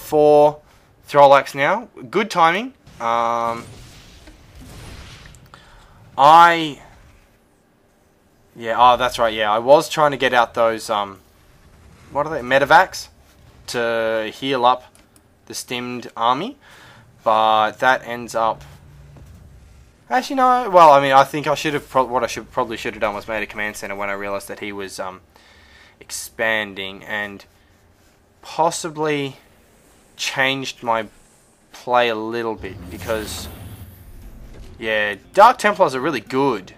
for Throlax now. Good timing. Yeah, oh, that's right, yeah. I was trying to get out those, what are they, medevacs to heal up the stimmed army, but that ends up... Actually, no, well, I mean, I think I should have, probably should have done was made a command center when I realized that he was, expanding, and possibly changed my play a little bit, because, yeah, Dark Templars are really good.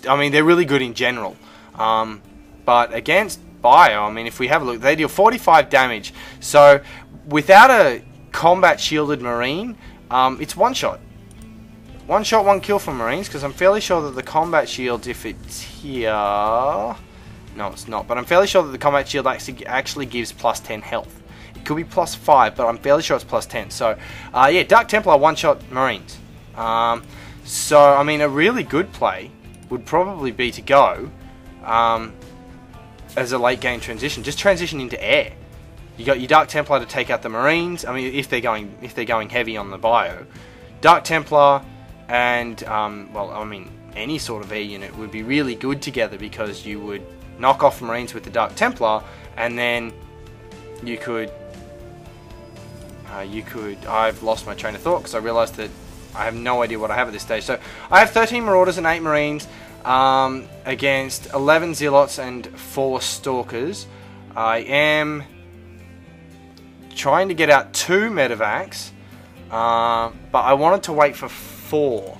I mean, they're really good in general. But against Bio, I mean, if we have a look, they deal 45 damage. So, without a combat shielded Marine, it's one shot. One shot, one kill for Marines, because I'm fairly sure that the combat shield, if it's here... No, it's not. But I'm fairly sure that the combat shield actually gives plus 10 health. It could be plus 5, but I'm fairly sure it's plus 10. So, yeah, Dark Templar, one-shot Marines. So, I mean, a really good play would probably be to go as a late game transition. Just transition into air. You got your Dark Templar to take out the Marines. I mean, if they're going heavy on the Bio, Dark Templar and well, I mean, any sort of air unit would be really good together, because you would knock off Marines with the Dark Templar, and then you could. I've lost my train of thought because I realised that I have no idea what I have at this stage. So I have 13 Marauders and 8 Marines against 11 Zealots and 4 Stalkers. I am trying to get out 2 Medevacs, but I wanted to wait for 4.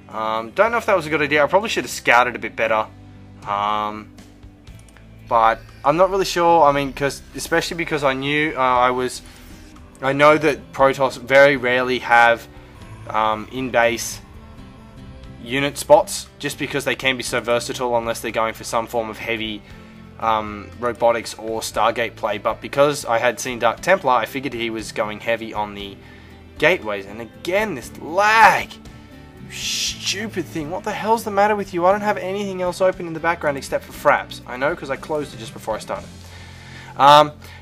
Don't know if that was a good idea. I probably should have scouted a bit better. But I'm not really sure. I mean, especially because I knew I know that Protoss very rarely have in-base unit spots, just because they can be so versatile unless they're going for some form of heavy robotics or Stargate play. But because I had seen Dark Templar, I figured he was going heavy on the gateways. And again, this lag. Stupid thing. What the hell's the matter with you? I don't have anything else open in the background except for Fraps. I know, because I closed it just before I started.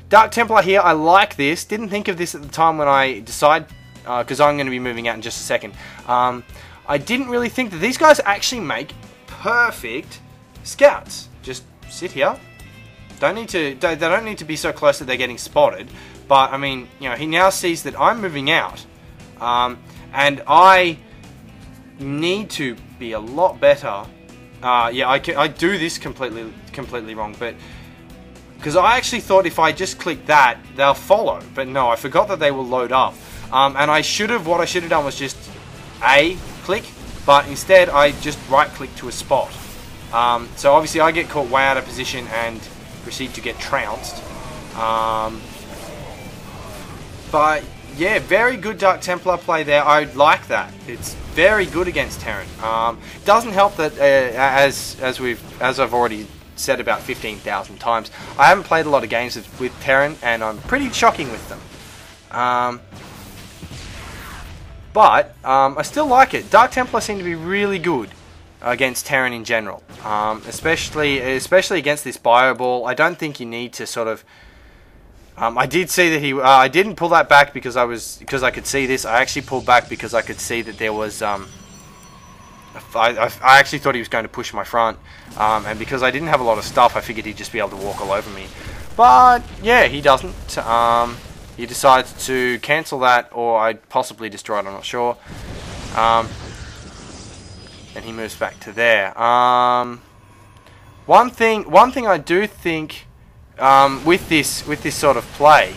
Dark Templar here, I like this. Didn't think of this at the time when I decided, because I'm going to be moving out in just a second. I didn't really think that these guys actually make perfect scouts. Just sit here. They don't need to be so close that they're getting spotted. But I mean, you know, he now sees that I'm moving out, and I need to be a lot better. Yeah, I do this completely wrong, but because I actually thought if I just click that, they'll follow. But no, I forgot that they will load up. And what I should have done was just click, but instead I just right click to a spot. So obviously I get caught way out of position and proceed to get trounced. But yeah, very good Dark Templar play there. I like that. It's very good against Terran. Doesn't help that as I've already said about 15,000 times, I haven't played a lot of games with Terran, and I'm pretty shocking with them. But I still like it. Dark Templar seem to be really good against Terran in general, especially against this Bio Ball. I don't think you need to sort of. I did see that I didn't pull that back because I could see this. I actually pulled back because I could see that there was. I actually thought he was going to push my front, and because I didn't have a lot of stuff, I figured he'd just be able to walk all over me. But yeah, he doesn't. He decides to cancel that, or I'd possibly destroy it. I'm not sure. And he moves back to there. One thing I do think with this sort of play,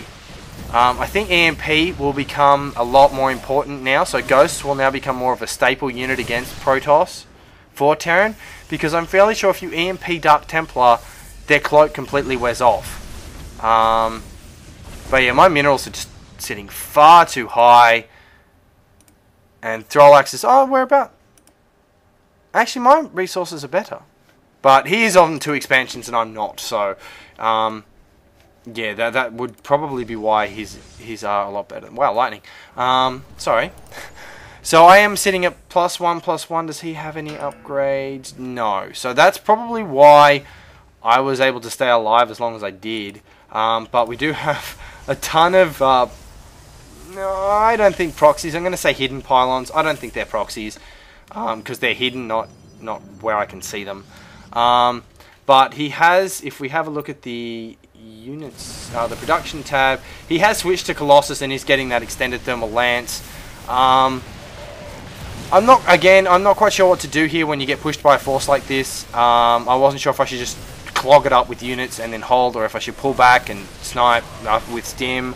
I think EMP will become a lot more important now. So Ghosts will now become more of a staple unit against Protoss for Terran, because I'm fairly sure if you EMP Dark Templar, their cloak completely wears off. But yeah, my minerals are just sitting far too high. And Throlax is, oh, whereabout? Actually, my resources are better. But he is on 2 expansions and I'm not, so yeah, that would probably be why his are a lot better. Wow, lightning. Sorry. So I am sitting at +1/+1. Does he have any upgrades? No. So that's probably why I was able to stay alive as long as I did. But we do have a ton of, no, I don't think proxies. I'm going to say hidden pylons. I don't think they're proxies, because they're hidden, not where I can see them. But he has, if we have a look at the units, the production tab, he has switched to Colossus and is getting that extended thermal lance. I'm not quite sure what to do here when you get pushed by a force like this. I wasn't sure if I should just clog it up with units and then hold, or if I should pull back and snipe with stim.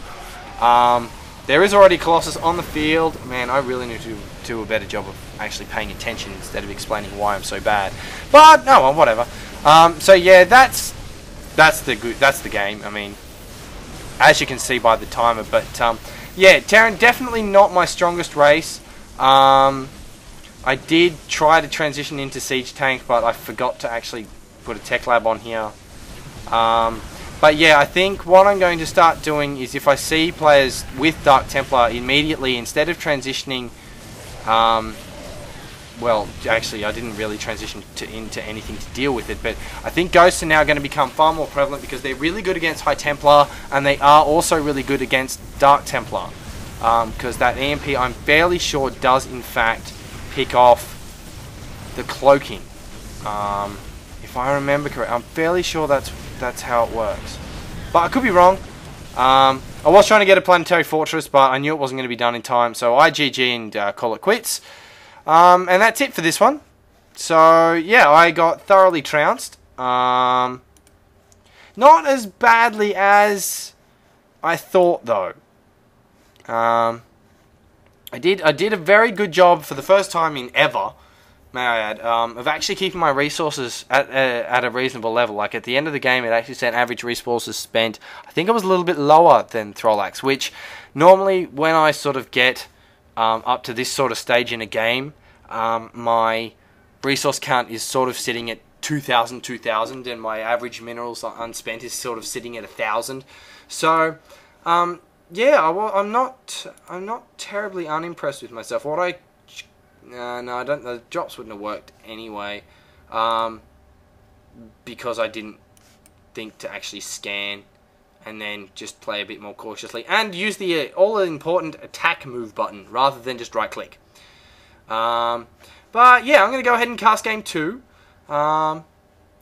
There is already Colossus on the field. Man, I really need to do a better job of actually paying attention instead of explaining why I'm so bad. But no, well, whatever. So yeah, that's the game. I mean, as you can see by the timer. But yeah, Terran definitely not my strongest race. I did try to transition into Siege Tank, but I forgot to actually put a Tech Lab on here. But yeah, I think what I'm going to start doing is, if I see players with Dark Templar, immediately, instead of transitioning, well, actually, I didn't really transition into anything to deal with it, but I think Ghosts are now going to become far more prevalent because they're really good against High Templar, and they are also really good against Dark Templar. Because that EMP, I'm fairly sure, does in fact pick off the cloaking. If I remember correctly, I'm fairly sure that's how it works. But I could be wrong. I was trying to get a planetary fortress, but I knew it wasn't going to be done in time, so I GG and call it quits. And that's it for this one. So yeah, I got thoroughly trounced. Not as badly as I thought, though. I did a very good job for the first time in ever, may I add, of actually keeping my resources at a reasonable level. Like at the end of the game, it actually said average resources spent. I think it was a little bit lower than Throlax, which normally when I sort of get up to this sort of stage in a game, my resource count is sort of sitting at 2,000, and my average minerals unspent is sort of sitting at 1,000. So, yeah, I'm not terribly unimpressed with myself. No, I don't. The drops wouldn't have worked anyway, because I didn't think to actually scan and then just play a bit more cautiously and use the all-important attack move button rather than just right-click. But yeah, I'm going to go ahead and cast game 2.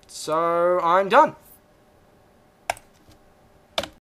So I'm done.